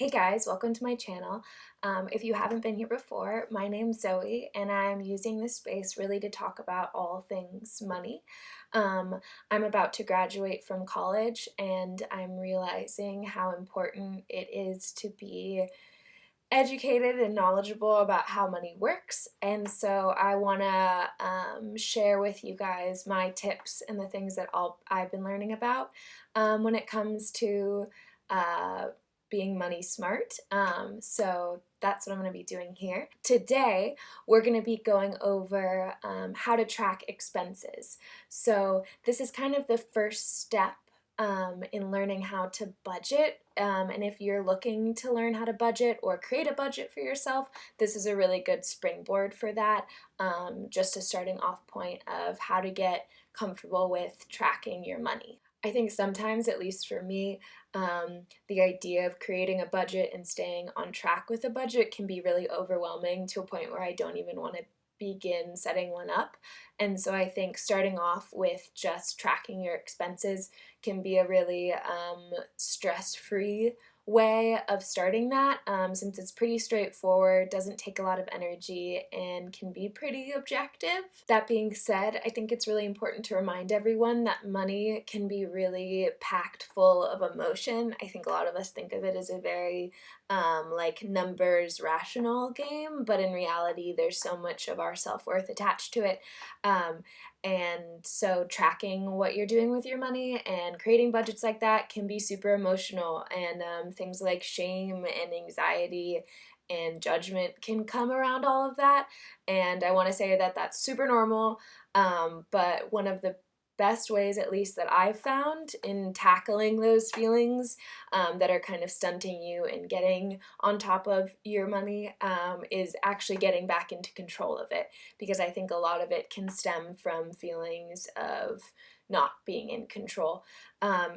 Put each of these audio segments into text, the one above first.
Hey guys, welcome to my channel. If you haven't been here before, my name's Zoe and I'm using this space really to talk about all things money. I'm about to graduate from college and I'm realizing how important it is to be educated and knowledgeable about how money works. And so I want to share with you guys my tips and the things that I've been learning about when it comes to uh, being money smart. So that's what I'm going to be doing here. Today, we're going to be going over how to track expenses. So this is kind of the first step in learning how to budget. And if you're looking to learn how to budget or create a budget for yourself, this is a really good springboard for that. Just a starting off point of how to get comfortable with tracking your money. I think sometimes, at least for me, the idea of creating a budget and staying on track with a budget can be really overwhelming to a point where I don't even want to begin setting one up. And so I think starting off with just tracking your expenses can be a really stress-free way of starting that, since it's pretty straightforward, doesn't take a lot of energy, and can be pretty objective. That being said, I think it's really important to remind everyone that money can be really packed full of emotion. I think a lot of us think of it as a very like numbers rational game, but in reality there's so much of our self-worth attached to it. And so tracking what you're doing with your money and creating budgets like that can be super emotional, and things like shame and anxiety and judgment can come around all of that. And I want to say that that's super normal, but one of the best ways, at least that I've found, in tackling those feelings that are kind of stunting you and getting on top of your money is actually getting back into control of it, because I think a lot of it can stem from feelings of not being in control.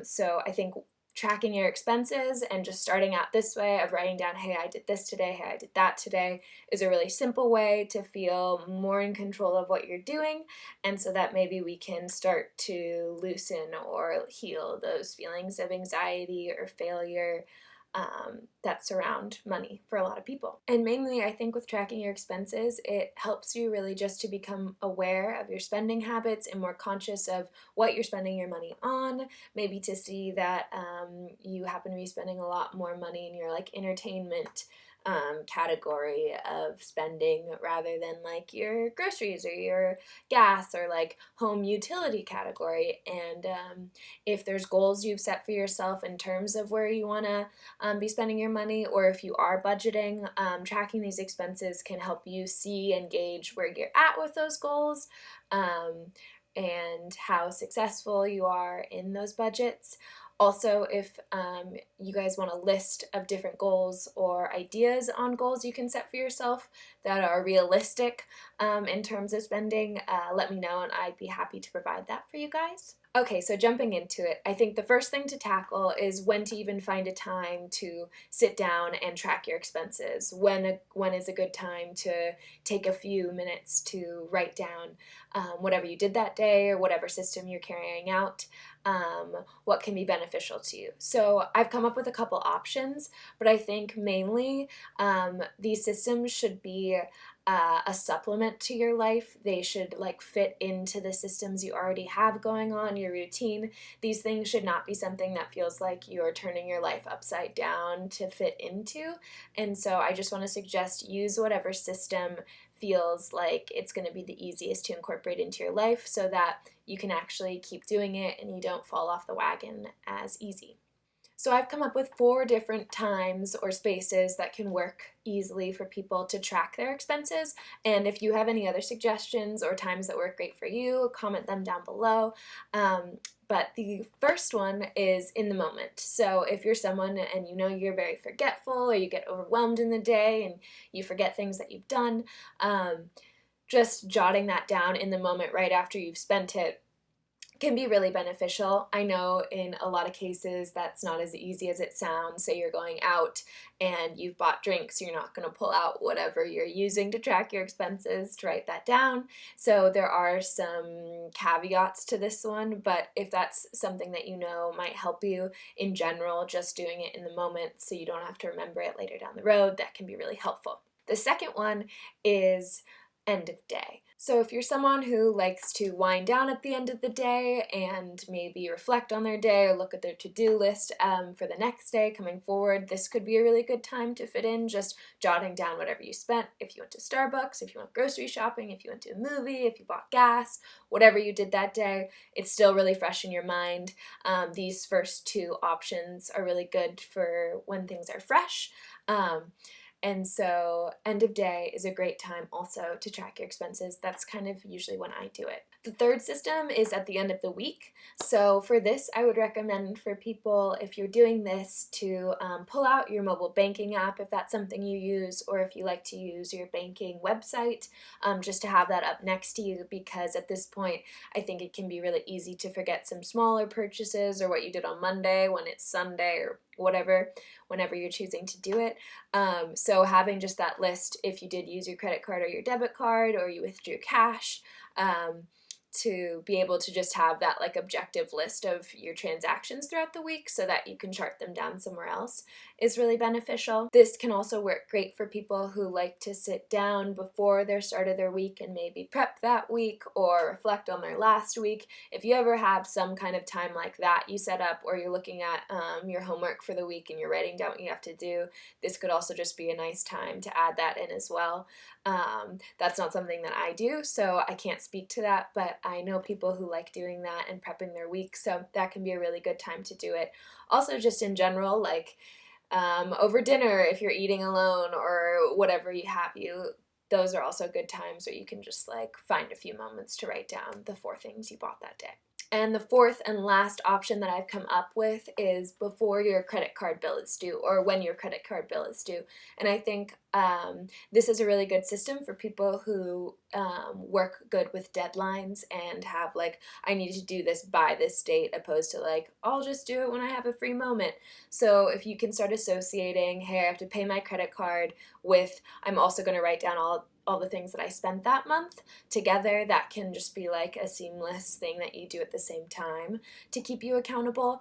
So I think tracking your expenses and just starting out this way of writing down, hey, I did this today, hey, I did that today, is a really simple way to feel more in control of what you're doing, and so that maybe we can start to loosen or heal those feelings of anxiety or failure that surround money for a lot of people. And mainly, I think with tracking your expenses, it helps you really just to become aware of your spending habits and more conscious of what you're spending your money on. Maybe to see that you happen to be spending a lot more money in your like entertainment category of spending rather than like your groceries or your gas or like home utility category. And if there's goals you've set for yourself in terms of where you want to be spending your money, or if you are budgeting, tracking these expenses can help you see and gauge where you're at with those goals, and how successful you are in those budgets. Also, if you guys want a list of different goals or ideas on goals you can set for yourself that are realistic in terms of spending, let me know and I'd be happy to provide that for you guys. Okay, so jumping into it, I think the first thing to tackle is when to even find a time to sit down and track your expenses. When is a good time to take a few minutes to write down whatever you did that day or whatever system you're carrying out, what can be beneficial to you. So I've come up with a couple options, but I think mainly these systems should be a supplement to your life. They should like fit into the systems you already have going on, your routine. These things should not be something that feels like you're turning your life upside down to fit into. And so I just want to suggest use whatever system feels like it's going to be the easiest to incorporate into your life so that you can actually keep doing it and you don't fall off the wagon as easy. So I've come up with 4 different times or spaces that can work easily for people to track their expenses. And if you have any other suggestions or times that work great for you, comment them down below. But the first one is in the moment. So if you're someone and you know you're very forgetful or you get overwhelmed in the day and you forget things that you've done, just jotting that down in the moment right after you've spent it can be really beneficial. I know in a lot of cases that's not as easy as it sounds. Say you're going out and you've bought drinks, you're not going to pull out whatever you're using to track your expenses to write that down. So there are some caveats to this one, but if that's something that you know might help you in general, just doing it in the moment so you don't have to remember it later down the road, that can be really helpful. The second one is end of day. So if you're someone who likes to wind down at the end of the day and maybe reflect on their day or look at their to-do list for the next day coming forward, this could be a really good time to fit in just jotting down whatever you spent. If you went to Starbucks, if you went grocery shopping, if you went to a movie, if you bought gas, whatever you did that day, it's still really fresh in your mind. These first two options are really good for when things are fresh. And so end of day is a great time also to track your expenses. That's kind of usually when I do it. The third system is at the end of the week. So for this, I would recommend for people, if you're doing this, to pull out your mobile banking app if that's something you use, or if you like to use your banking website, just to have that up next to you, because at this point, I think it can be really easy to forget some smaller purchases or what you did on Monday when it's Sunday or whatever, whenever you're choosing to do it. So having just that list, if you did use your credit card or your debit card or you withdrew cash, to be able to just have that like objective list of your transactions throughout the week so that you can chart them down somewhere else is really beneficial. This can also work great for people who like to sit down before their start of their week and maybe prep that week or reflect on their last week. If you ever have some kind of time like that you set up, or you're looking at your homework for the week and you're writing down what you have to do, this could also just be a nice time to add that in as well. That's not something that I do, so I can't speak to that, but I know people who like doing that and prepping their week, so that can be a really good time to do it. Also, just in general, like over dinner, if you're eating alone or whatever you have you, those are also good times where you can just like find a few moments to write down the 4 things you bought that day. And the fourth and last option that I've come up with is before your credit card bill is due, or when your credit card bill is due. And I think this is a really good system for people who work good with deadlines and have like, I need to do this by this date, opposed to like, I'll just do it when I have a free moment. So if you can start associating, hey, I have to pay my credit card with, I'm also going to write down all the things that I spent that month together, that can just be like a seamless thing that you do at the same time to keep you accountable.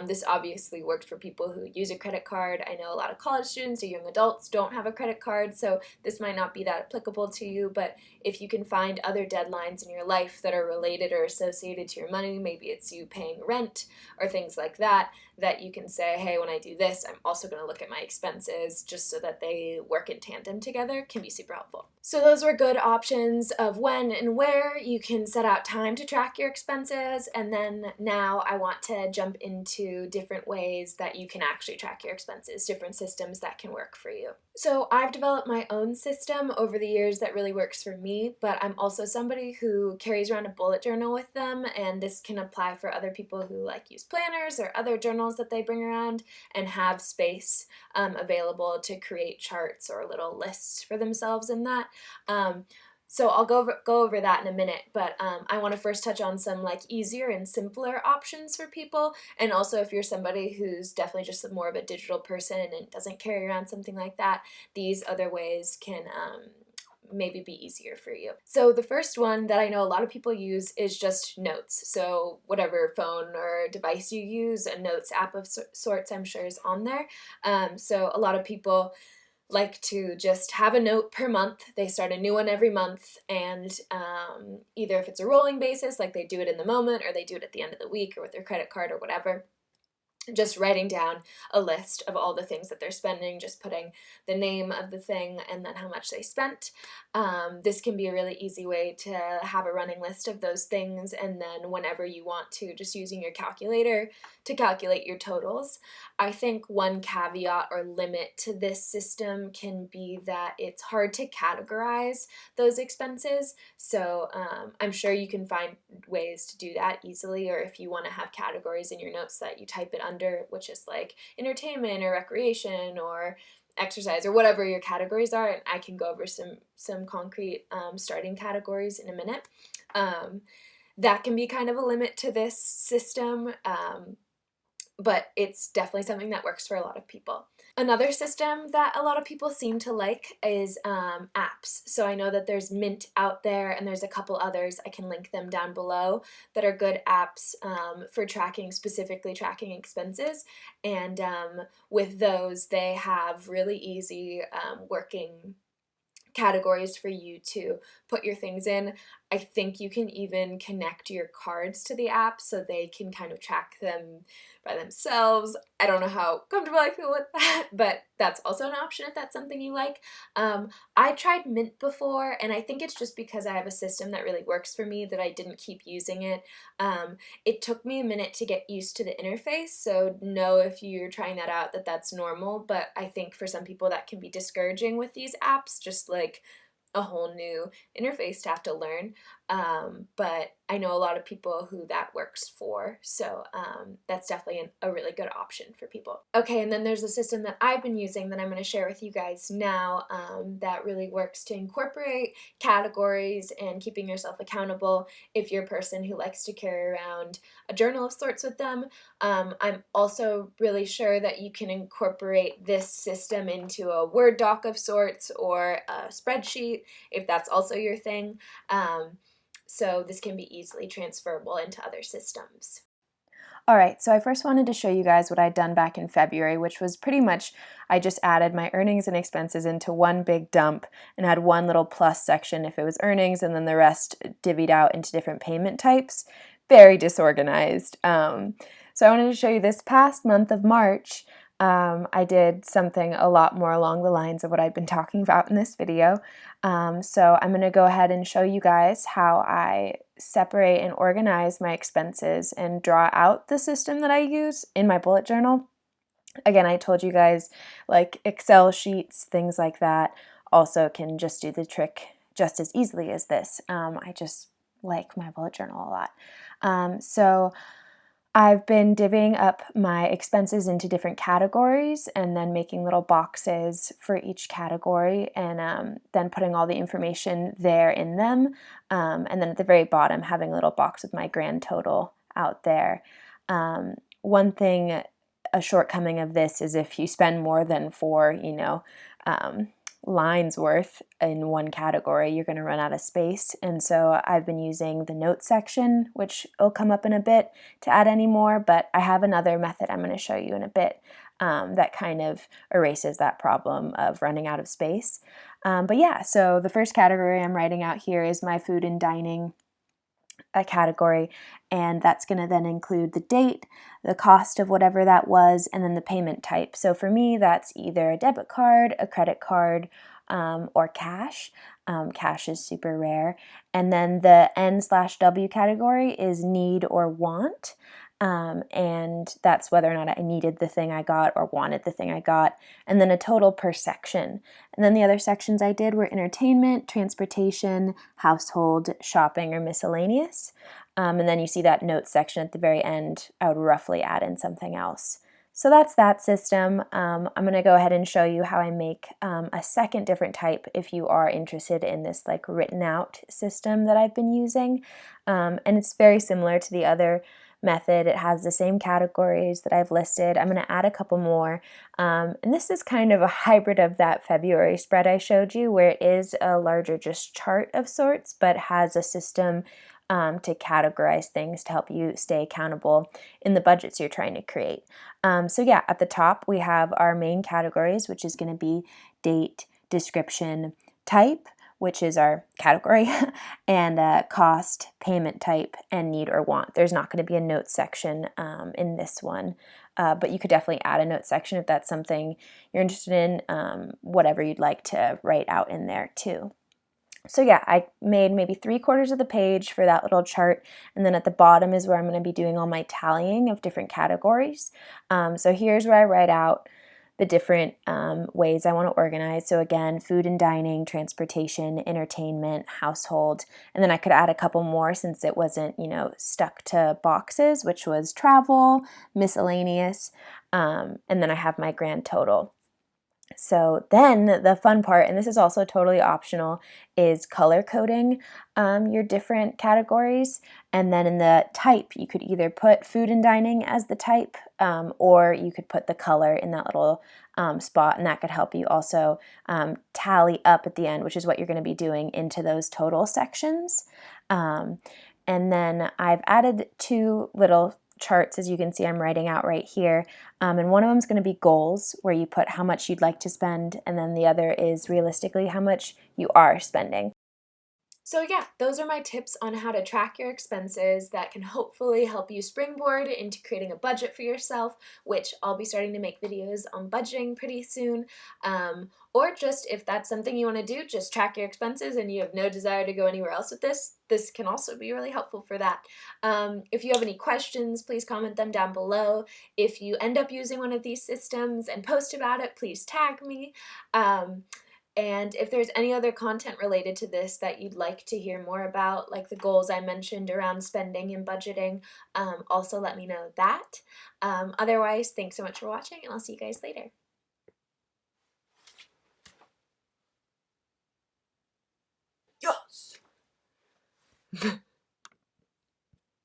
This obviously works for people who use a credit card. I know a lot of college students or young adults don't have a credit card, so this might not be that applicable to you, but if you can find other deadlines in your life that are related or associated to your money, maybe it's you paying rent or things like that, that you can say, hey, when I do this, I'm also going to look at my expenses, just so that they work in tandem together, can be super helpful. So those were good options of when and where you can set out time to track your expenses, and then now I want to jump into different ways that you can actually track your expenses, different systems that can work for you. So I've developed my own system over the years that really works for me, but I'm also somebody who carries around a bullet journal with them, and this can apply for other people who like use planners or other journals that they bring around and have space available to create charts or little lists for themselves in that. So I'll go over that in a minute, but I want to first touch on some like easier and simpler options for people. And also, if you're somebody who's definitely just more of a digital person and doesn't carry around something like that, these other ways can maybe be easier for you. So the first one that I know a lot of people use is just notes. So whatever phone or device you use, a notes app of sorts I'm sure is on there. So a lot of people like to just have a note per month. They start a new one every month, and either if it's a rolling basis, like they do it in the moment, or they do it at the end of the week or with their credit card or whatever, just writing down a list of all the things that they're spending, just putting the name of the thing and then how much they spent. This can be a really easy way to have a running list of those things, and then whenever you want to, just using your calculator to calculate your totals. I think one caveat or limit to this system can be that it's hard to categorize those expenses. So I'm sure you can find ways to do that easily, or if you want to have categories in your notes that you type it under, which is like entertainment or recreation or exercise or whatever your categories are, and I can go over some concrete starting categories in a minute. that can be kind of a limit to this system, but it's definitely something that works for a lot of people. Another system that a lot of people seem to like is apps. So I know that there's Mint out there, and there's a couple others. I can link them down below that are good apps for tracking, specifically tracking expenses. And with those, they have really easy working categories for you to put your things in. I think you can even connect your cards to the app so they can kind of track them by themselves. I don't know how comfortable I feel with that, but that's also an option if that's something you like. I tried Mint before, and I think it's just because I have a system that really works for me that I didn't keep using it. It took me a minute to get used to the interface, so know if you're trying that out that that's normal, but I think for some people that can be discouraging with these apps, just like a whole new interface to have to learn. But I know a lot of people who that works for, so that's definitely a really good option for people. Okay, and then there's a system that I've been using that I'm going to share with you guys now that really works to incorporate categories and keeping yourself accountable if you're a person who likes to carry around a journal of sorts with them. I'm also really sure that you can incorporate this system into a Word doc of sorts or a spreadsheet if that's also your thing. So this can be easily transferable into other systems. All right, so I first wanted to show you guys what I'd done back in February, which was pretty much I just added my earnings and expenses into one big dump and had one little plus section if it was earnings, and then the rest divvied out into different payment types. Very disorganized. So I wanted to show you this past month of March. I did something a lot more along the lines of what I've been talking about in this video. So I'm going to go ahead and show you guys how I separate and organize my expenses and draw out the system that I use in my bullet journal. Again, I told you guys, like Excel sheets, things like that, also can just do the trick just as easily as this. I just like my bullet journal a lot. So I've been divvying up my expenses into different categories and then making little boxes for each category, and then putting all the information there in them. And then at the very bottom, having a little box with my grand total out there. One thing, a shortcoming of this is if you spend more than 4, lines worth in one category, you're going to run out of space. And so I've been using the notes section, which will come up in a bit, to add any more, but I have another method I'm going to show you in a bit that kind of erases that problem of running out of space. But yeah, so the first category I'm writing out here is my food and dining category, and that's going to then include the date, the cost of whatever that was, and then the payment type. So for me, that's either a debit card, a credit card, or cash. Cash is super rare. And then the N/W category is need or want. And that's whether or not I needed the thing I got or wanted the thing I got, and then a total per section. And then the other sections I did were entertainment, transportation, household, shopping, or miscellaneous. And then you see that notes section at the very end. I would roughly add in something else. So that's that system. I'm going to go ahead and show you how I make a second different type if you are interested in this like written out system that I've been using. And it's very similar to the other method. It has the same categories that I've listed. I'm going to add a couple more. And this is kind of a hybrid of that February spread I showed you, where it is a larger just chart of sorts, but has a system to categorize things to help you stay accountable in the budgets you're trying to create. So yeah, at the top we have our main categories, which is going to be date, description, type, which is our category, and cost, payment type, and need or want. There's not going to be a notes section in this one, but you could definitely add a notes section if that's something you're interested in, whatever you'd like to write out in there too. So yeah, I made maybe 3/4 of the page for that little chart, and then at the bottom is where I'm going to be doing all my tallying of different categories. So here's where I write out the different ways I want to organize. So again, food and dining, transportation, entertainment, household, and then I could add a couple more since it wasn't, stuck to boxes, which was travel, miscellaneous, and then I have my grand total. So then the fun part, and this is also totally optional, is color coding your different categories. And then in the type, you could either put food and dining as the type, or you could put the color in that little spot, and that could help you also tally up at the end, which is what you're going to be doing into those total sections. And then I've added two little charts, as you can see I'm writing out right here, and one of them is going to be goals, where you put how much you'd like to spend, and then the other is realistically how much you are spending. So, yeah, those are my tips on how to track your expenses that can hopefully help you springboard into creating a budget for yourself, which I'll be starting to make videos on budgeting pretty soon. Or just if that's something you want to do, just track your expenses and you have no desire to go anywhere else with this, this can also be really helpful for that. If you have any questions, please comment them down below. If you end up using one of these systems and post about it, please tag me. And if there's any other content related to this that you'd like to hear more about, like the goals I mentioned around spending and budgeting, also let me know that. Otherwise, thanks so much for watching, and I'll see you guys later. Yes!